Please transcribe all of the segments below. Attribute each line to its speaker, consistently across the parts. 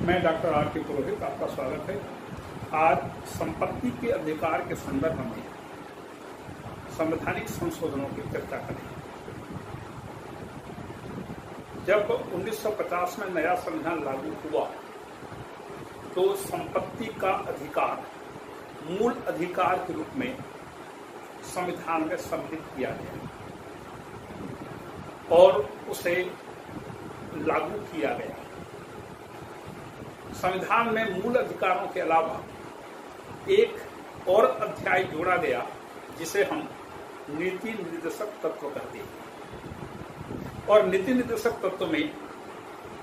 Speaker 1: मैं doctor R के पुरोहित, आपका स्वागत है। आज संपत्ति के अधिकार के संदर्भ में संवैधानिक संशोधनों की चर्चा करेंगे। जब 1950 में नया संविधान लागू हुआ तो संपत्ति का अधिकार मूल अधिकार के रूप में संविधान में सम्मिलित किया गया और उसे लागू किया गया। संविधान में मूल अधिकारों के अलावा एक और अध्याय जोड़ा गया जिसे हम नीति निर्देशक तत्व कहते हैं। और नीति निर्देशक तत्व में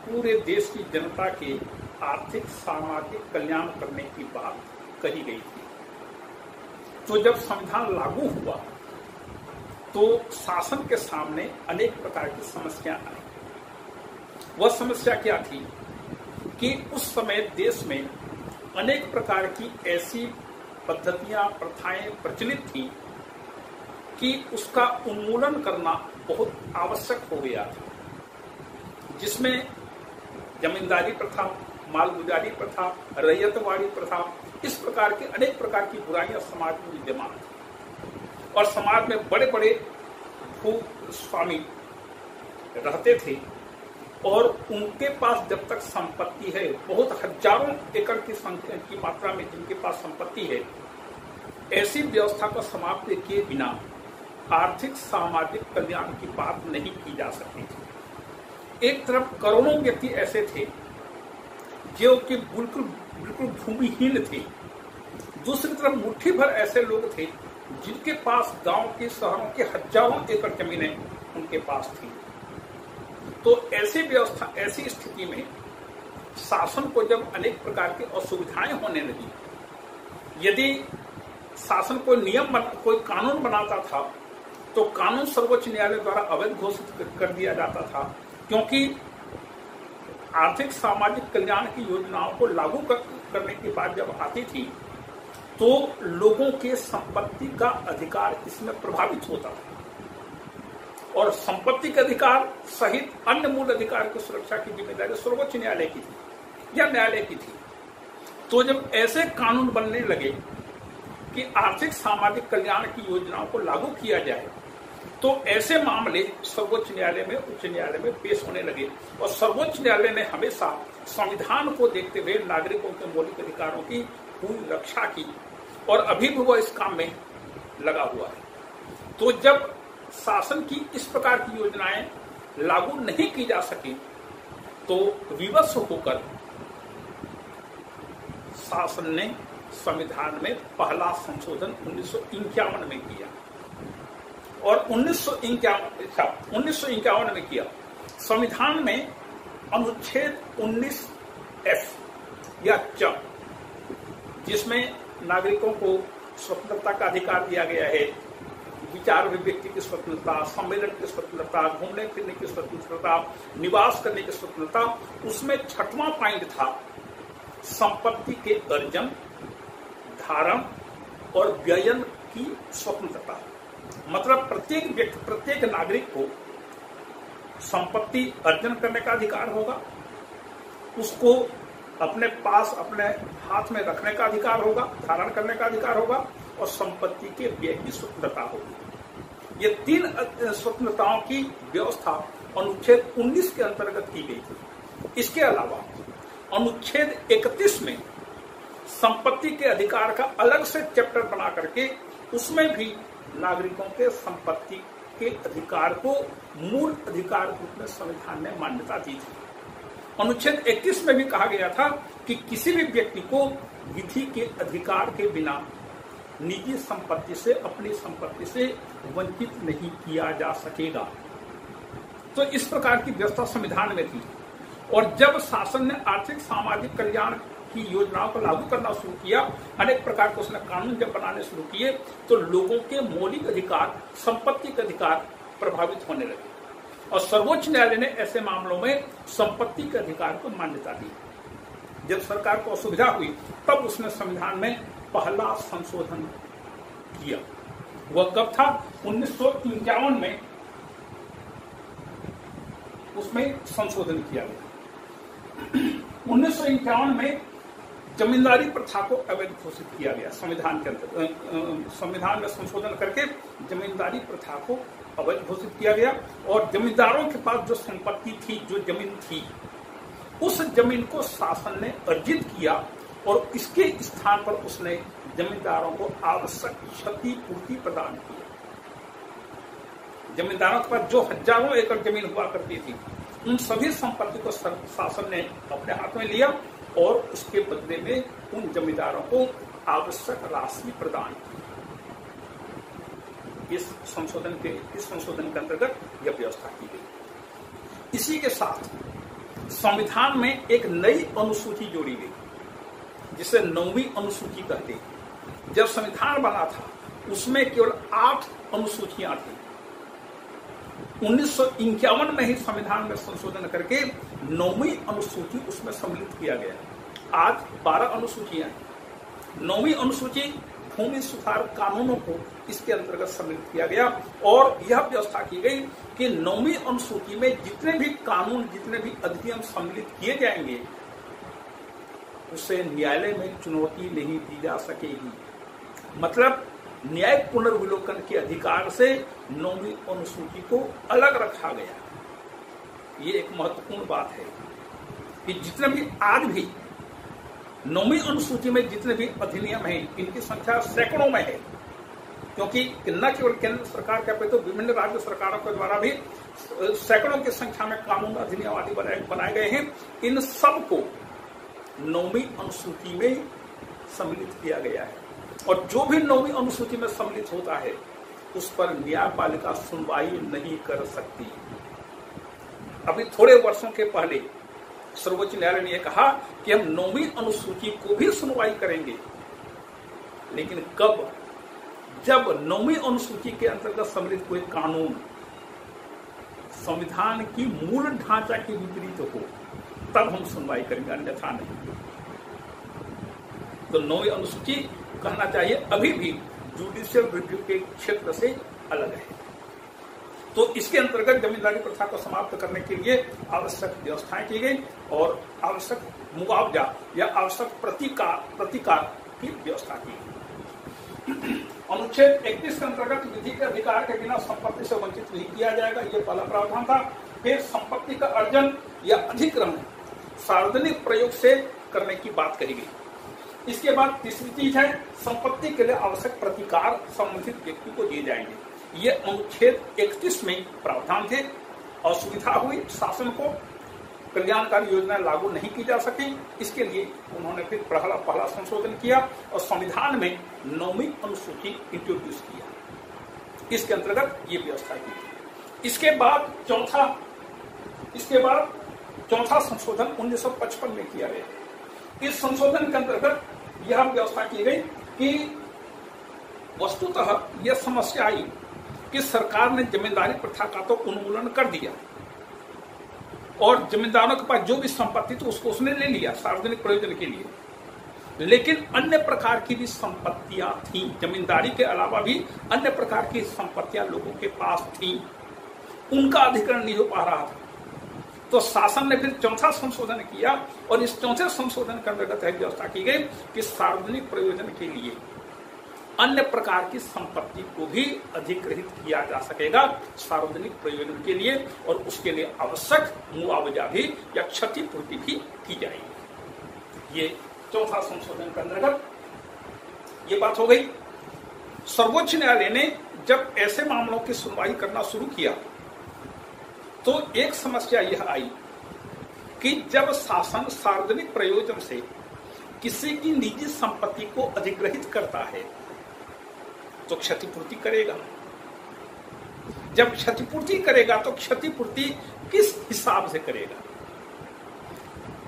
Speaker 1: पूरे देश की जनता के आर्थिक सामाजिक कल्याण करने की बात कही गई थी। तो जब संविधान लागू हुआ तो शासन के सामने अनेक प्रकार की समस्याएं आई। वह समस्या क्या थी कि उस समय देश में अनेक प्रकार की ऐसी पद्धतियां, प्रथाएं प्रचलित थी कि उसका उन्मूलन करना बहुत आवश्यक हो गया था, जिसमें जमींदारी प्रथा, मालगुजारी प्रथा, रैयतवाड़ी प्रथा, इस प्रकार के अनेक प्रकार की बुराइयां समाज में विद्यमान थी। और समाज में बड़े बड़े भूस्वामी रहते थे और उनके पास जब तक संपत्ति है, बहुत हजारों एकड़ की संख्या की मात्रा में जिनके पास संपत्ति है, ऐसी व्यवस्था को समाप्त किए बिना आर्थिक सामाजिक कल्याण की बात नहीं की जा सकती थी। एक तरफ करोड़ों व्यक्ति ऐसे थे जो कि बिल्कुल भूमिहीन थे, दूसरी तरफ मुट्ठी भर ऐसे लोग थे जिनके पास गांव के, शहरों के हजारों एकड़ जमीनें उनके पास थी। तो ऐसी व्यवस्था, ऐसी स्थिति में शासन को जब अनेक प्रकार की असुविधाएं होने लगी, यदि शासन कोई कानून बनाता था तो कानून सर्वोच्च न्यायालय द्वारा अवैध घोषित कर दिया जाता था, क्योंकि आर्थिक सामाजिक कल्याण की योजनाओं को लागू करने की बात जब आती थी तो लोगों के संपत्ति का अधिकार इसमें प्रभावित होता था और संपत्ति के अधिकार सहित अन्य मूल अधिकार की सुरक्षा की जिम्मेदारी सर्वोच्च न्यायालय की थी या न्यायालय की थी। तो जब ऐसे कानून बनने लगे कि आर्थिक सामाजिक कल्याण की योजनाओं को लागू किया जाए तो ऐसे मामले सर्वोच्च न्यायालय में, उच्च न्यायालय में पेश होने लगे। और सर्वोच्च न्यायालय ने हमेशा संविधान को देखते हुए नागरिकों के मौलिक अधिकारों की पूरी रक्षा की और अभी भी वह इस काम में लगा हुआ है। तो जब शासन की इस प्रकार की योजनाएं लागू नहीं की जा सकी तो विवश होकर शासन ने संविधान में पहला संशोधन 1951 में किया और 1951 में किया। संविधान में अनुच्छेद 19F या च, जिसमें नागरिकों को स्वतंत्रता का अधिकार दिया गया है, विचार अभिव्यक्ति की स्वतंत्रता, सम्मेलन की स्वतंत्रता, घूमने फिरने की स्वतंत्रता, निवास करने की स्वतंत्रता, उसमें 6वां पॉइंट था संपत्ति के अर्जन, धारण और व्ययन की स्वतंत्रता। मतलब प्रत्येक व्यक्ति, प्रत्येक नागरिक को संपत्ति अर्जन करने का अधिकार होगा, उसको अपने पास, अपने हाथ में रखने का अधिकार होगा, धारण करने का अधिकार होगा और संपत्ति के व्यय की स्वतंत्रता होगी। ये 3 स्वतंत्रताओं की व्यवस्था अनुच्छेद 19 के अंतर्गत की गई थी। इसके अलावा अनुच्छेद 31 में संपत्ति के अधिकार का अलग से चैप्टर बना करके उसमें भी नागरिकों के संपत्ति के अधिकार को मूल अधिकार के रूप में संविधान ने मान्यता दी थी। अनुच्छेद 31 में भी कहा गया था कि किसी भी व्यक्ति को विधि के अधिकार के बिना निजी संपत्ति से, अपनी संपत्ति से वंचित नहीं किया जा सकेगा। तो इस प्रकार की व्यवस्था संविधान में थी। और जब शासन ने आर्थिक सामाजिक कल्याण की योजनाओं को लागू करना शुरू किया, अनेक प्रकार के उसने कानून जब बनाने शुरू किए तो लोगों के मौलिक अधिकार, संपत्ति के अधिकार प्रभावित होने लगे और सर्वोच्च न्यायालय ने ऐसे मामलों में संपत्ति के अधिकार को मान्यता दी। जब सरकार को असुविधा हुई तब उसने संविधान में पहला संशोधन किया। वह कब था? 1951 में उसमें संशोधन किया गया। 1951 में जमींदारी प्रथा को अवैध घोषित किया गया। संविधान के अंतर्गत संविधान में संशोधन करके जमींदारी प्रथा को अवैध घोषित किया गया और जमींदारों के पास जो संपत्ति थी, जो जमीन थी, उस जमीन को शासन ने अर्जित किया और इसके स्थान पर उसने जमींदारों को आवश्यक क्षतिपूर्ति प्रदान की। जमींदारों के पास जो हजारों एकड़ जमीन हुआ करती थी, उन सभी संपत्ति को शासन ने अपने हाथ में लिया और उसके बदले में उन जमींदारों को आवश्यक राशि प्रदान की। इस संशोधन के अंतर्गत यह व्यवस्था की गई। इसी के साथ संविधान में एक नई अनुसूची जोड़ी गई, जिसे 9वीं अनुसूची कहते हैं। जब संविधान बना था उसमें केवल 8 अनुसूचियां थी। 1951 में ही संविधान में संशोधन करके 9वीं अनुसूची उसमें सम्मिलित किया गया। आज 12 अनुसूचियां हैं। 9वीं अनुसूची भूमि सुधार कानूनों को इसके अंतर्गत सम्मिलित किया गया और यह व्यवस्था की गई कि 9वीं अनुसूची में जितने भी कानून, जितने भी अधिनियम सम्मिलित किए जाएंगे, उसे न्यायालय में चुनौती नहीं दी जा सकेगी। मतलब न्यायिक पुनर्विलोकन के अधिकार से 9वीं अनुसूची को अलग रखा गया। ये एक महत्वपूर्ण बात है कि जितने भी आज भी 9वीं अनुसूची में जितने भी अधिनियम हैं, इनकी संख्या सैकड़ों में है, क्योंकि न केवल केंद्र सरकार के अपितु विभिन्न राज्य सरकारों के द्वारा भी सैकड़ों की संख्या में कानून, अधिनियम आदि बनाए गए हैं। इन सब को 9वीं अनुसूची में सम्मिलित किया गया है और जो भी 9वीं अनुसूची में सम्मिलित होता है उस पर न्यायपालिका सुनवाई नहीं कर सकती। अभी थोड़े वर्षों के पहले सर्वोच्च न्यायालय ने यह कहा कि हम 9वीं अनुसूची को भी सुनवाई करेंगे, लेकिन कब? जब 9वीं अनुसूची के अंतर्गत सम्मिलित कोई कानून संविधान की मूल ढांचा के विपरीत हो, तब हम सुनवाई करेंगे, अन्यथा नहीं। तो 9वीं अनुसूची कहना चाहिए अभी भी जुडिशियल रिव्यू के क्षेत्र से अलग है। तो इसके अंतर्गत जमींदारी प्रथा को समाप्त करने के लिए आवश्यक व्यवस्थाएं की गई और आवश्यक मुआवजा या आवश्यक प्रतिकार की व्यवस्था की गई। अनुच्छेद 31 के अंतर्गत विधि के अधिकार के बिना संपत्ति से वंचित नहीं किया जाएगा, ये पहला प्रावधान था। फिर संपत्ति का अर्जन या अधिग्रहण सार्वजनिक प्रयोग से करने की बात कही गई। इसके बाद तीसरी चीज है, संपत्ति के लिए आवश्यक प्रतिकार संबंधित व्यक्ति को दिए जाएंगे। ये अनुच्छेद 31 में प्रावधान थे। असुविधा हुई, शासन को कल्याणकारी योजनाएं लागू नहीं की जा सकी, इसके लिए उन्होंने फिर पहला संशोधन किया और संविधान में 9वीं अनुसूची इंट्रोड्यूस किया। इसके अंतर्गत ये व्यवस्था की। इसके बाद चौथा संशोधन 1955 में किया गया। इस संशोधन के अंतर्गत यह व्यवस्था की गई कि वस्तुतः यह समस्या आई कि सरकार ने जमींदारी प्रथा का तो उन्मूलन कर दिया और जमींदारों के पास जो भी संपत्ति थी उसको उसने ले लिया सार्वजनिक प्रयोजन के लिए, लेकिन अन्य प्रकार की भी संपत्तियां थी। जमींदारी के अलावा भी अन्य प्रकार की संपत्तियां लोगों के पास थी, उनका अधिग्रहण नहीं हो पा रहा था। तो शासन ने फिर चौथा संशोधन किया और इस चौथे संशोधन के अंतर्गत व्यवस्था की गई कि सार्वजनिक प्रयोजन के लिए अन्य प्रकार की संपत्ति को भी अधिग्रहित किया जा सकेगा सार्वजनिक प्रयोजन के लिए, और उसके लिए आवश्यक मुआवजा भी या क्षतिपूर्ति भी की जाएगी। ये चौथा संशोधन के अंतर्गत ये बात हो गई। सर्वोच्च न्यायालय ने जब ऐसे मामलों की सुनवाई करना शुरू किया तो एक समस्या यह आई कि जब शासन सार्वजनिक प्रयोजन से किसी की निजी संपत्ति को अधिग्रहित करता है तो क्षतिपूर्ति करेगा। जब क्षतिपूर्ति करेगा तो क्षतिपूर्ति किस हिसाब से करेगा?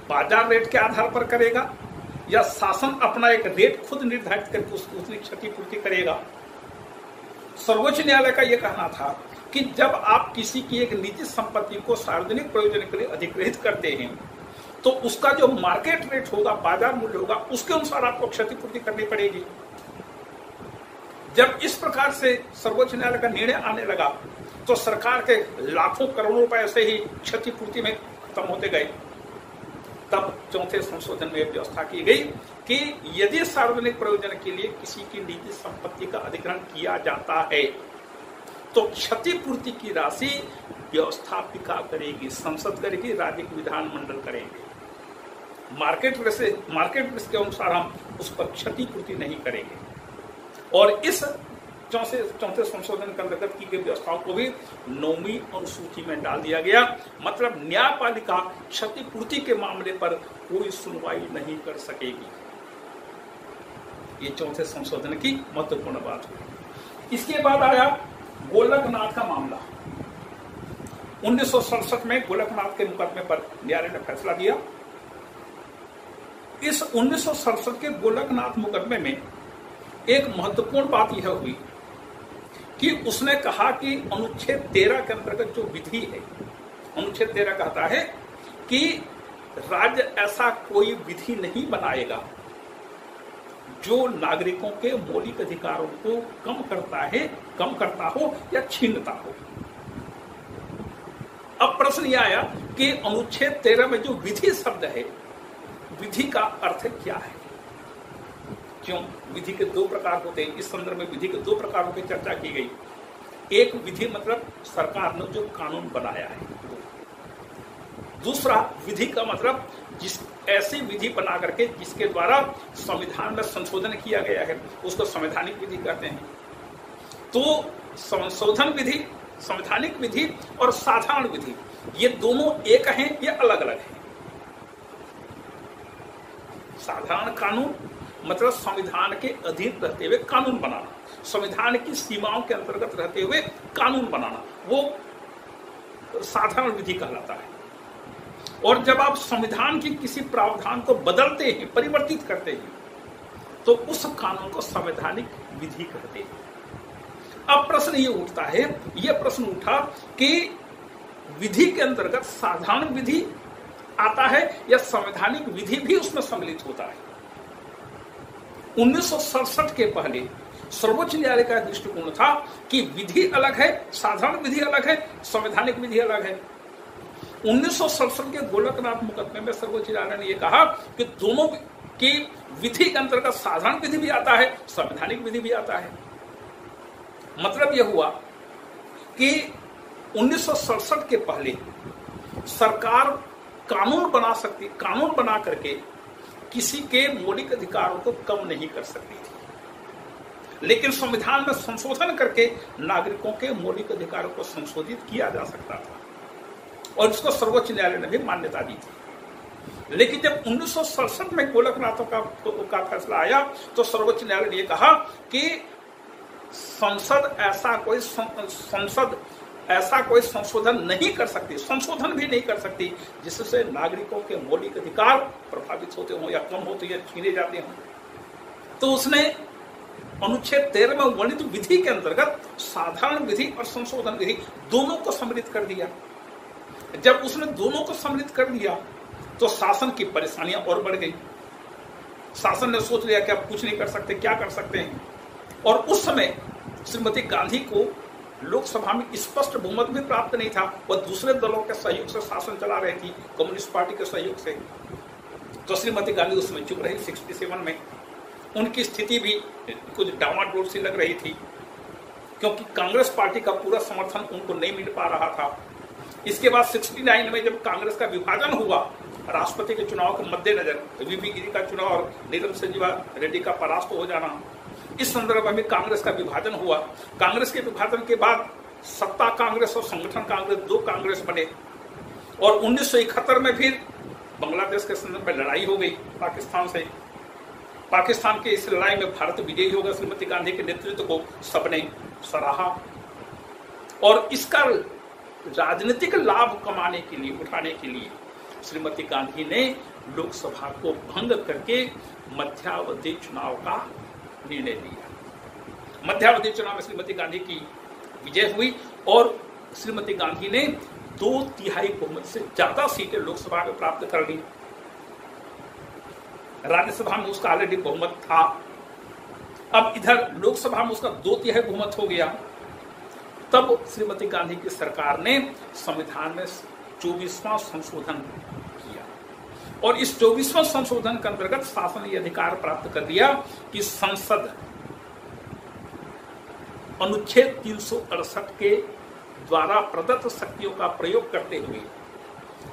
Speaker 1: बाजार रेट के आधार पर करेगा या शासन अपना एक रेट खुद निर्धारित करके उसकी उतनी क्षतिपूर्ति करेगा? सर्वोच्च न्यायालय का यह कहना था कि जब आप किसी की एक निजी संपत्ति को सार्वजनिक प्रयोजन के लिए अधिग्रहित करते हैं तो उसका जो मार्केट रेट होगा, बाजार मूल्य होगा, उसके अनुसार आपको क्षतिपूर्ति करनी पड़ेगी। जब इस प्रकार से सर्वोच्च न्यायालय का निर्णय आने लगा तो सरकार के लाखों करोड़ों रुपए ऐसे ही क्षतिपूर्ति में खत्म होते गए। तब चौथे संशोधन में व्यवस्था की गई कि यदि सार्वजनिक प्रयोजन के लिए किसी की निजी संपत्ति का अधिग्रहण किया जाता है तो क्षतिपूर्ति की राशि व्यवस्थापिका करेगी, संसद करेगी, राज्य विधानमंडल करेंगे। मार्केट रिस्क के अनुसार हम उस पर क्षतिपूर्ति नहीं करेंगे। और इस चौथे संशोधन के अंतर्गत की गई व्यवस्थाओं को भी 9वीं अनुसूची में डाल दिया गया। मतलब न्यायपालिका क्षतिपूर्ति के मामले पर कोई सुनवाई नहीं कर सकेगी। ये चौथे संशोधन की महत्वपूर्ण बात हुई। इसके बाद आया गोलकनाथ का मामला। 1967 में गोलकनाथ के मुकदमे पर न्यायालय ने फैसला दिया। इस 1967 के गोलकनाथ मुकदमे में एक महत्वपूर्ण बात यह हुई कि उसने कहा कि अनुच्छेद 13 के अंतर्गत जो विधि है, अनुच्छेद 13 कहता है कि राज्य ऐसा कोई विधि नहीं बनाएगा जो नागरिकों के मौलिक अधिकारों को कम करता हो या छीनता हो। अब प्रश्न यह आया कि अनुच्छेद 13 में जो विधि शब्द है, विधि का अर्थ क्या है? क्यों? विधि के दो प्रकार होते हैं। इस संदर्भ में विधि के दो प्रकारों की चर्चा की गई। एक विधि मतलब सरकार ने जो कानून बनाया है। दूसरा विधि का मतलब ऐसी विधि बना करके जिसके द्वारा संविधान में संशोधन किया गया है, उसको संवैधानिक विधि कहते हैं। तो संशोधन विधि, संवैधानिक विधि और साधारण विधि, ये दोनों एक हैं या अलग अलग हैं? साधारण कानून मतलब संविधान के अधीन रहते हुए कानून बनाना, संविधान की सीमाओं के अंतर्गत रहते हुए कानून बनाना, वो साधारण विधि कहलाता है। और जब आप संविधान की किसी प्रावधान को बदलते हैं, परिवर्तित करते हैं, तो उस कानून को संवैधानिक विधि कहते हैं। अब प्रश्न ये उठता है, यह प्रश्न उठा कि विधि के अंतर्गत साधारण विधि आता है या संवैधानिक विधि भी उसमें सम्मिलित होता है। 1967 के पहले सर्वोच्च न्यायालय का दृष्टिकोण था कि विधि अलग है, साधारण विधि अलग है, संवैधानिक विधि अलग है। 1967 के गोलकनाथ मुकदमे में सर्वोच्च न्यायालय ने यह कहा कि दोनों की विधि के अंतर्गत साधारण विधि भी आता है, संवैधानिक विधि भी आता है। मतलब यह हुआ कि 1967 के पहले सरकार कानून बना करके किसी के मौलिक अधिकारों को कम नहीं कर सकती थी, लेकिन संविधान में संशोधन करके नागरिकों के मौलिक अधिकारों को संशोधित किया जा सकता था और इसको सर्वोच्च न्यायालय ने भी मान्यता दी थी। लेकिन जब 1967 में गोलकनाथ का फैसला आया तो सर्वोच्च न्यायालय ने कहा कि संसद ऐसा कोई संशोधन नहीं कर सकती, संशोधन भी नहीं कर सकती जिससे नागरिकों के मौलिक अधिकार प्रभावित होते हों या कम होते या छीने जाते हों। तो उसने अनुच्छेद 13 में वर्णित विधि के अंतर्गत साधारण विधि और संशोधन विधि दोनों को सम्मिलित कर दिया। जब उसने दोनों को सम्मिलित कर दिया तो शासन की परेशानियां और बढ़ गई। शासन ने सोच लिया कि अब कुछ नहीं कर सकते, क्या कर सकते हैं। और उस समय श्रीमती गांधी को लोकसभा में स्पष्ट बहुमत भी प्राप्त नहीं था, वह दूसरे दलों के सहयोग से शासन चला रही थी, कम्युनिस्ट पार्टी के सहयोग से। तो श्रीमती गांधी उसमें चुप रही। 67 में उनकी स्थिति भी कुछ डामाडोल सी लग रही थी क्योंकि कांग्रेस पार्टी का पूरा समर्थन उनको नहीं मिल पा रहा था। इसके बाद 69 में जब कांग्रेस का विभाजन हुआ, राष्ट्रपति के चुनाव के मद्देनजर वीवी गिरी का चुनाव और नीलम संजीवा रेड्डी का परास्त हो जाना, इस संदर्भ में कांग्रेस का विभाजन हुआ। कांग्रेस के विभाजन के बाद सत्ता कांग्रेस और संगठन कांग्रेस, दो कांग्रेस बने और 1971 में फिर बांग्लादेश के संदर्भ में लड़ाई हो गई पाकिस्तान से। पाकिस्तान के इस लड़ाई में भारत विजयी होगा। श्रीमती गांधी के नेतृत्व को सबने सराहा और इसका राजनीतिक लाभ कमाने के लिए, उठाने के लिए श्रीमती गांधी ने लोकसभा को भंग करके मध्यावधि चुनाव का निर्णय लिया। मध्यावधि चुनाव में श्रीमती गांधी की विजय हुई और श्रीमती गांधी ने 2/3 बहुमत से ज्यादा सीटें लोकसभा में प्राप्त कर ली। राज्यसभा में उसका ऑलरेडी बहुमत था। अब इधर लोकसभा में उसका 2/3 बहुमत हो गया। तब श्रीमती गांधी की सरकार ने संविधान में 24वां संशोधन किया और इस 24वें संशोधन के अंतर्गत शासन ने अधिकार प्राप्त कर लिया कि संसद अनुच्छेद 368 के द्वारा प्रदत्त शक्तियों का प्रयोग करते हुए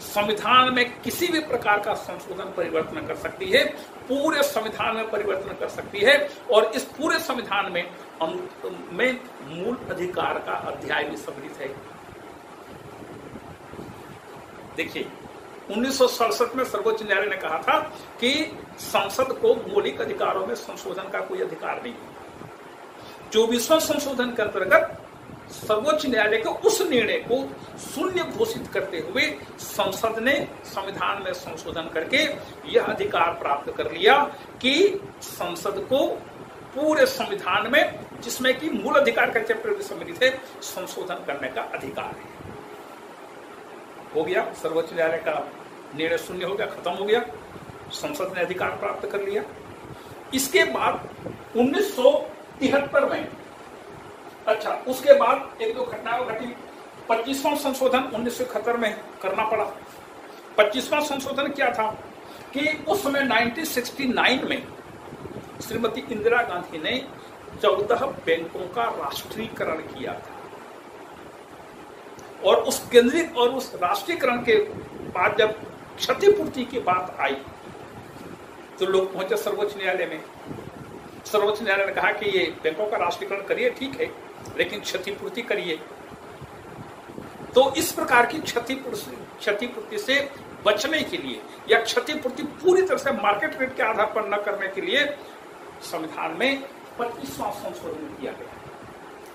Speaker 1: संविधान में किसी भी प्रकार का संशोधन परिवर्तन कर सकती है, पूरे संविधान में परिवर्तन कर सकती है। और इस पूरे संविधान में मूल अधिकार का अध्याय भी सम्मिलित है। देखिए 1967 में सर्वोच्च न्यायालय ने कहा था कि संसद को मौलिक अधिकारों में संशोधन का कोई अधिकार नहीं है। 24वें संशोधन के अंतर्गत सर्वोच्च न्यायालय के उस निर्णय को शून्य घोषित करते हुए संसद ने संविधान में संशोधन करके यह अधिकार प्राप्त कर लिया कि संसद को पूरे संविधान में, जिसमें कि मूल अधिकार का चैप्टर भी सम्मिलित है, संशोधन करने का अधिकार है। हो गया, सर्वोच्च न्यायालय का निर्णय शून्य हो गया, खत्म हो गया, संसद ने अधिकार प्राप्त कर लिया। इसके बाद 1973 में, अच्छा उसके बाद एक दो घटनाएं घटी। 25वां संशोधन 1971 में करना पड़ा। 25वां संशोधन क्या था कि उस समय 1969 में श्रीमती इंदिरा गांधी ने 14 बैंकों का राष्ट्रीयकरण किया था। और उस केंद्रीय और उस राष्ट्रीयकरण के बाद जब क्षतिपूर्ति की बात आई तो लोग पहुंचे सर्वोच्च न्यायालय में। सर्वोच्च न्यायालय ने कहा कि ये बैंकों का राष्ट्रीयकरण करिए, ठीक है, लेकिन क्षतिपूर्ति करिए। तो इस प्रकार की क्षतिपूर्ति से बचने के लिए या क्षतिपूर्ति पूरी तरह से मार्केट रेट के आधार पर न करने के लिए संविधान में 25वां संशोधन किया गया।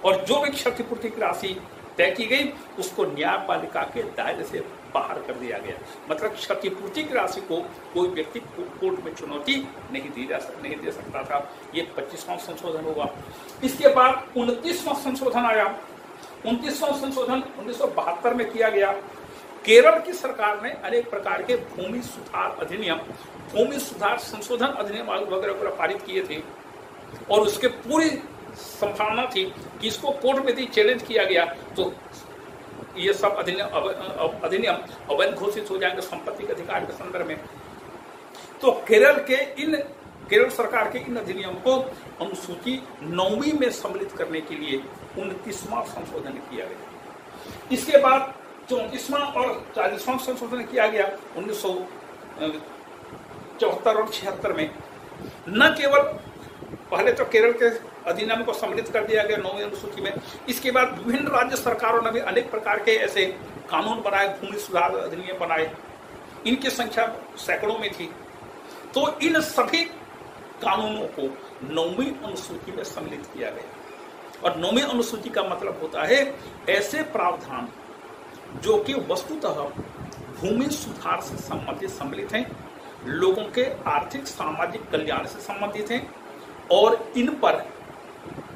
Speaker 1: और जो भी क्षतिपूर्ति की राशि तय की गई उसको न्यायपालिका के दायरे से बाहर कर दिया गया। मतलब क्षतिपूर्ति की राशि को कोई व्यक्ति कोर्ट में चुनौती नहीं दे सकता था। ये 25वां संशोधन हुआ। इसके बाद 29वां संशोधन आया। 29वां संशोधन 1972 में किया गया। केरल की सरकार ने अनेक प्रकार के भूमि सुधार अधिनियम, भूमि सुधार संशोधन अधिनियम वगैरह पारित किए थे और उसके पूरी संभावना थी कि इसको कोर्ट में यदि चैलेंज किया गया तो ये सब अधिनियम अवैध घोषित हो जाएंगे संपत्ति के अधिकार के संदर्भ में। तो केरल सरकार के इन अधिनियम को अनुसूची 9वीं में सम्मिलित करने के लिए 29वां संशोधन किया गया। इसके बाद 34वां और 40वां संशोधन किया गया 1974 और 76 में। न केवल पहले तो केरल के अधिनियम को सम्मिलित कर दिया गया 9वीं अनुसूची में, इसके बाद विभिन्न राज्य सरकारों ने भी अनेक प्रकार के ऐसे कानून बनाए, भूमि सुधार अधिनियम बनाए। इनकी संख्या सैकड़ों में थी। तो इन सभी कानूनों को 9वीं अनुसूची में सम्मिलित किया गया। और 9वीं अनुसूची का मतलब होता है ऐसे प्रावधान जो कि वस्तुतः भूमि सुधार से संबंधित सम्मिलित हैं, लोगों के आर्थिक सामाजिक कल्याण से संबंधित हैं और इन पर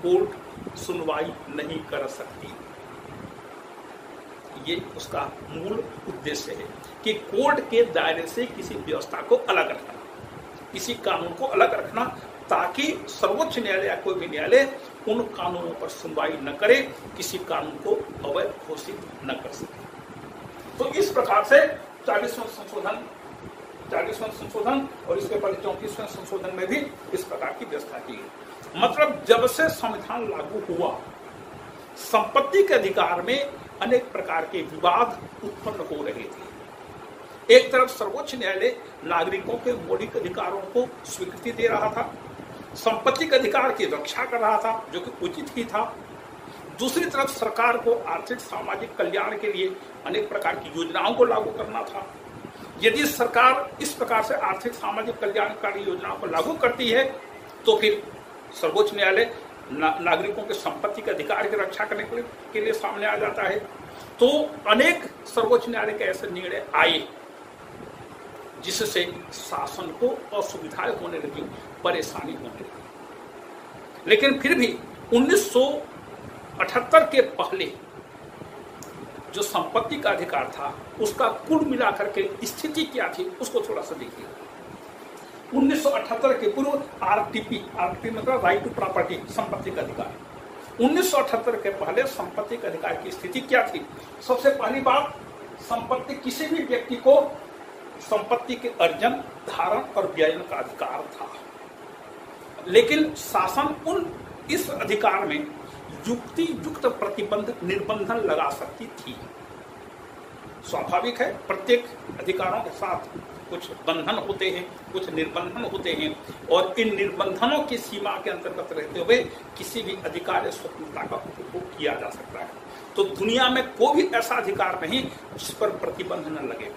Speaker 1: कोर्ट सुनवाई नहीं कर सकती। ये उसका मूल उद्देश्य है कि कोर्ट के दायरे से किसी व्यवस्था को अलग रखना, किसी कानून को अलग रखना, ताकि सर्वोच्च न्यायालय या कोई भी न्यायालय उन कानूनों पर सुनवाई न करे, किसी कानून को अवैध घोषित न कर सके। तो इस प्रकार से 40वां संशोधन और इसके बाद 34वें संशोधन में भी इस प्रकार की व्यवस्था की गई। मतलब जब से संविधान लागू हुआ, संपत्ति के अधिकार में अनेक प्रकार के विवाद उत्पन्न हो रहे थे। एक तरफ सर्वोच्च न्यायालय नागरिकों के मौलिक अधिकारों को स्वीकृति दे रहा था, संपत्ति के अधिकार की रक्षा कर रहा था, जो कि उचित ही था। दूसरी तरफ सरकार को आर्थिक सामाजिक कल्याण के लिए अनेक प्रकार की योजनाओं को लागू करना था। यदि सरकार इस प्रकार से आर्थिक सामाजिक कल्याणकारी योजनाओं को लागू करती है तो फिर सर्वोच्च न्यायालय नागरिकों के संपत्ति के अधिकार की रक्षा करने के लिए सामने आ जाता है। तो अनेक सर्वोच्च न्यायालय के ऐसे निर्णय आए जिससे शासन को असुविधाएं होने लगी, परेशानी होने लगी। लेकिन फिर भी 1978 के पहले जो संपत्ति का अधिकार था उसका कुल मिलाकर के स्थिति क्या थी उसको थोड़ा सा देखिए। 1978 के पूर्व आरटीपी मतलब राइट टू प्रॉपर्टी, संपत्ति का अधिकार। 1978 के पहले संपत्ति के अधिकार की स्थिति क्या थी? सबसे पहली बात, संपत्ति किसी भी व्यक्ति को संपत्ति के अर्जन, धारण और व्ययन का अधिकार था। लेकिन शासन इस अधिकार में युक्ति युक्त प्रतिबंध, निर्बंधन लगा सकती थी। स्वाभाविक है, प्रत्येक अधिकारों के साथ कुछ बंधन होते हैं, कुछ निर्बंधन होते हैं, और इन निर्बंधनों की सीमा के अंतर्गत रहते हुए किसी भी अधिकार या स्वतंत्रता का उपभोग किया जा सकता है। तो दुनिया में कोई भी ऐसा अधिकार नहीं जिस पर प्रतिबंध न लगे।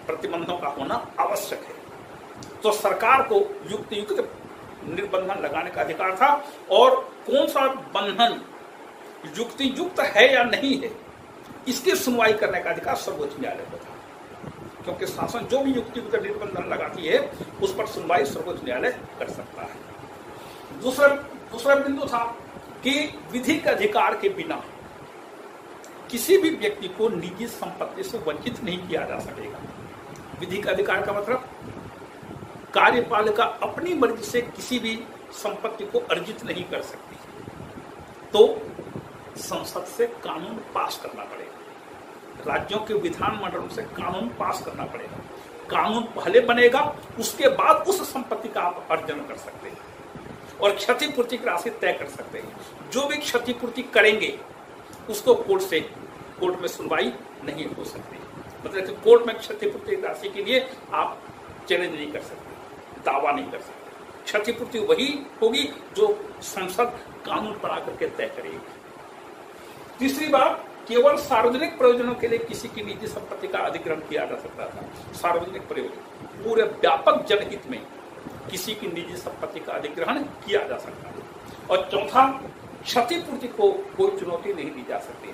Speaker 1: प्रतिबंधों का होना आवश्यक है। तो सरकार को युक्ति युक्त निर्बंधन लगाने का अधिकार था, और कौन सा बंधन युक्ति युक्त है या नहीं है, इसकी सुनवाई करने का अधिकार सर्वोच्च न्यायालय को था। क्योंकि शासन जो भी युक्ति युक्त निर्बंधन लगाती है उस पर सुनवाई सर्वोच्च न्यायालय कर सकता है। दूसरा बिंदु था कि विधि के अधिकार के बिना किसी भी व्यक्ति को निजी संपत्ति से वंचित नहीं किया जा सकेगा। विधि का अधिकार का मतलब कार्यपालिका अपनी मर्जी से किसी भी संपत्ति को अर्जित नहीं कर सकती, तो संसद से कानून पास करना पड़ेगा, राज्यों के विधानमंडलों से कानून पास करना पड़ेगा। कानून पहले बनेगा, उसके बाद उस संपत्ति का आप अर्जन कर सकते हैं और क्षतिपूर्ति की राशि तय कर सकते हैं। जो भी क्षतिपूर्ति करेंगे उसको कोर्ट में सुनवाई नहीं हो सकती। मतलब कि कोर्ट में क्षतिपूर्ति राशि के लिए आप चैलेंज नहीं कर सकते, दावा नहीं कर सकते। क्षतिपूर्ति वही होगी जो संसद कानून बना करके तय करेगी। तीसरी बात, केवल सार्वजनिक प्रयोजनों के लिए किसी की निजी संपत्ति का अधिग्रहण किया जा सकता था। सार्वजनिक प्रयोजन, पूरे व्यापक जनहित में किसी की निजी संपत्ति का अधिग्रहण किया जा सकता है। और चौथा, क्षतिपूर्ति को कोई चुनौती नहीं दी जा सकती।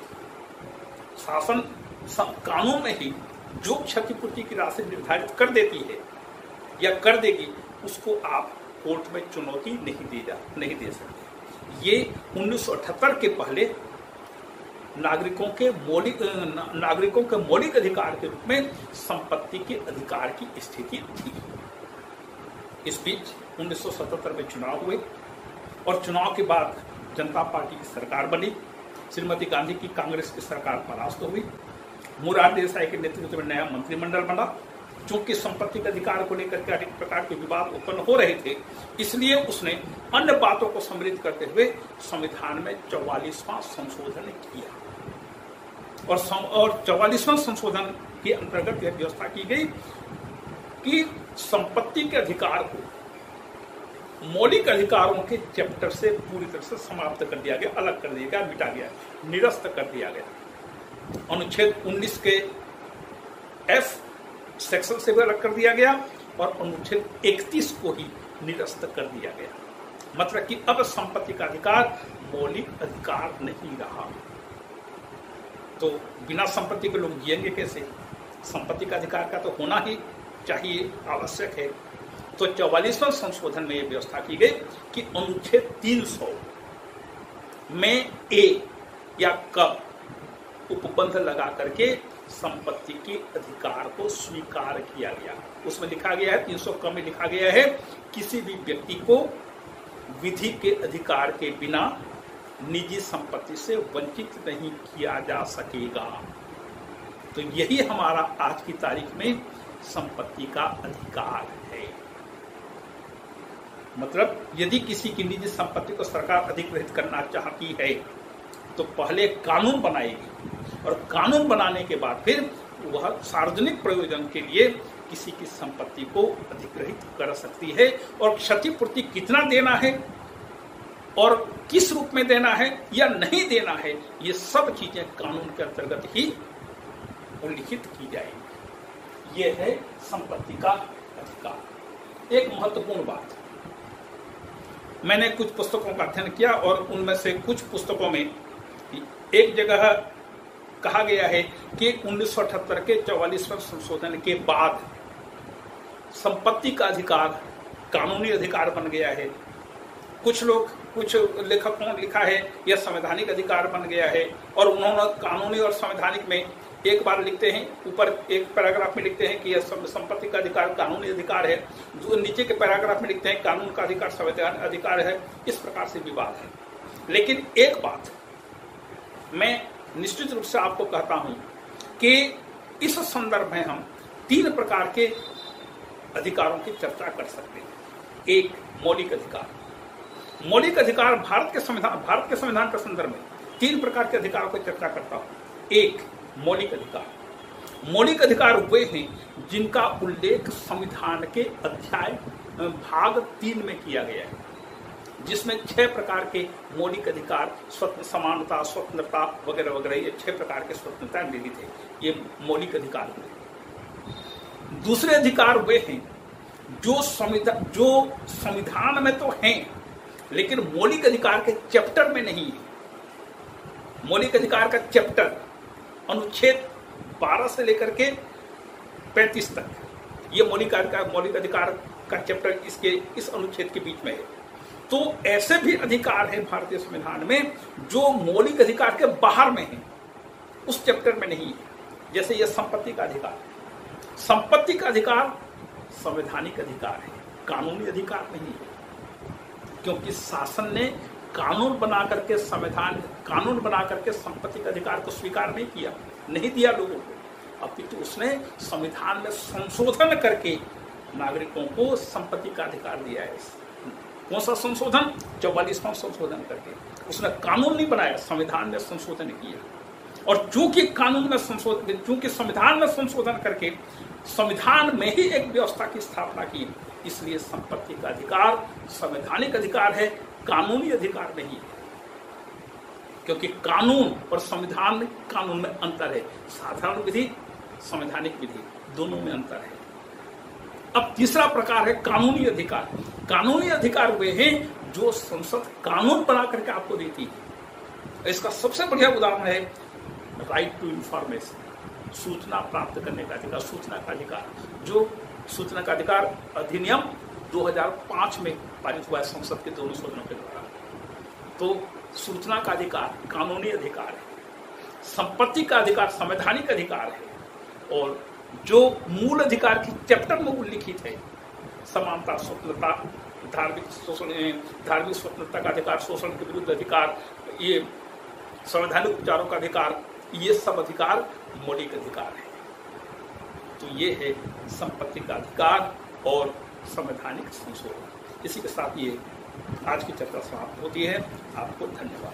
Speaker 1: शासन कानून में ही जो क्षतिपूर्ति की राशि निर्धारित कर देती है या कर देगी, उसको आप कोर्ट में चुनौती नहीं दे सकते। ये 1978 के पहले नागरिकों के मौलिक अधिकार के रूप में संपत्ति के अधिकार की स्थिति थी। इस बीच 1977 में चुनाव हुए और चुनाव के बाद जनता पार्टी की सरकार बनी। श्रीमती गांधी की कांग्रेस की सरकार परास्त हुई। मोरारजी देसाई के नेतृत्व में नया मंत्रिमंडल बना। चूंकि संपत्ति के अधिकार को लेकर के अनेक प्रकार के विवाद उत्पन्न हो रहे थे, इसलिए उसने अन्य बातों को सम्मिलित करते हुए संविधान में 44वां संशोधन किया। और 44वां संशोधन के अंतर्गत यह व्यवस्था की गई कि संपत्ति के अधिकार को मौलिक अधिकारों के चैप्टर से पूरी तरह से समाप्त कर दिया गया, अलग कर दिया गया, मिटा गया, निरस्त कर दिया गया। अनुच्छेद 19 के F सेक्शन से भी अलग कर दिया गया और अनुच्छेद 31 को ही निरस्त कर दिया गया। मतलब कि अब संपत्ति का अधिकार मौलिक अधिकार नहीं रहा। तो बिना संपत्ति के लोग जिएंगे कैसे? संपत्ति का अधिकार का तो होना ही चाहिए, आवश्यक है। तो 44वां संशोधन में यह व्यवस्था की गई कि अनुच्छेद 300 में ए या क उपबंध लगा करके संपत्ति के अधिकार को स्वीकार किया गया। उसमें लिखा गया है, 300 क में लिखा गया है, किसी भी व्यक्ति को विधि के अधिकार के बिना निजी संपत्ति से वंचित नहीं किया जा सकेगा। तो यही हमारा आज की तारीख में संपत्ति का अधिकार है। मतलब यदि किसी की निजी संपत्ति को सरकार अधिग्रहित करना चाहती है तो पहले कानून बनाएगी और कानून बनाने के बाद फिर वह सार्वजनिक प्रयोजन के लिए किसी की संपत्ति को अधिग्रहित कर सकती है। और क्षतिपूर्ति कितना देना है और किस रूप में देना है या नहीं देना है, ये सब चीजें कानून के अंतर्गत ही उल्लिखित की जाएगी। ये है संपत्ति का अधिकार। एक महत्वपूर्ण बात, मैंने कुछ पुस्तकों का अध्ययन किया और उनमें से कुछ पुस्तकों में एक जगह कहा गया है कि 1978 के 44वें संशोधन के बाद संपत्ति का अधिकार कानूनी अधिकार बन गया है। कुछ लेखकों ने लिखा है यह संवैधानिक अधिकार बन गया है, और उन्होंने कानूनी और संवैधानिक में एक बार लिखते हैं, ऊपर एक पैराग्राफ में लिखते हैं कि यह संपत्ति का अधिकार कानूनी अधिकार है, जो नीचे के पैराग्राफ में लिखते हैं कानून का अधिकार संवैधानिक अधिकार है। इस प्रकार से विवाद है। लेकिन एक बात मैं निश्चित रूप से आपको कहता हूं कि इस संदर्भ में हम तीन प्रकार के अधिकारों की चर्चा कर सकते हैं। एक, मौलिक अधिकार। मौलिक अधिकार भारत के संविधान के संदर्भ में तीन प्रकार के अधिकारों की चर्चा करता हूं। एक, मौलिक अधिकार। मौलिक अधिकार वे हैं जिनका उल्लेख संविधान के अध्याय भाग 3 में किया गया है, जिसमें 6 प्रकार के मौलिक अधिकार, समानता, स्वतंत्रता वगैरह वगैरह, ये 6 प्रकार के स्वतंत्रता निहित है। ये मौलिक अधिकार हुए। दूसरे अधिकार वे हैं जो संविधान में तो हैं लेकिन मौलिक अधिकार के चैप्टर में नहीं है। मौलिक अधिकार का चैप्टर अनुच्छेद 12 से लेकर के 35 तक, ये मौलिक अधिकार का चैप्टर इस अनुच्छेद के बीच में है। तो ऐसे भी अधिकार है भारतीय संविधान में जो मौलिक अधिकार के बाहर में है, उस चैप्टर में नहीं है। जैसे ये संपत्ति का अधिकार। संपत्ति का अधिकार संवैधानिक अधिकार है, कानूनी अधिकार नहीं है, क्योंकि शासन ने कानून बना करके संपत्ति के अधिकार को स्वीकार नहीं दिया लोगों को, अपितु उसने संविधान में संशोधन करके नागरिकों को संपत्ति का अधिकार दिया है। कौन सा संशोधन? 44वां संशोधन करके उसने कानून नहीं बनाया, संविधान में संशोधन किया। और चूंकि संविधान में संशोधन करके संविधान में ही एक व्यवस्था की स्थापना की, इसलिए संपत्ति का अधिकार संवैधानिक अधिकार है, कानूनी अधिकार नहीं है। क्योंकि कानून और कानून में अंतर है। साधारण विधि, संवैधानिक विधि, दोनों में अंतर है। अब तीसरा प्रकार है कानूनी अधिकार। कानूनी अधिकार वे हैं जो संसद कानून बना करके आपको देती है। इसका सबसे बढ़िया उदाहरण है राइट टू इंफॉर्मेशन, सूचना प्राप्त करने का अधिकार, सूचना का अधिकार, जो सूचना का अधिकार अधिनियम 2005 में पारित हुआ है संसद के दोनों सदनों के द्वारा। तो सूचना का अधिकार कानूनी अधिकार है, संपत्ति का अधिकार संवैधानिक अधिकार है, और जो मूल अधिकार की चैप्टर में उल्लिखित है, समानता, स्वतंत्रता, धार्मिक स्वतंत्रता का अधिकार, शोषण के विरुद्ध अधिकार, ये संवैधानिक उपचारों का अधिकार, ये सब अधिकार मौलिक अधिकार है। तो ये है संपत्ति का अधिकार और संवैधानिक संशोधन। इसी के साथ ये आज की चर्चा समाप्त होती है। आपको धन्यवाद।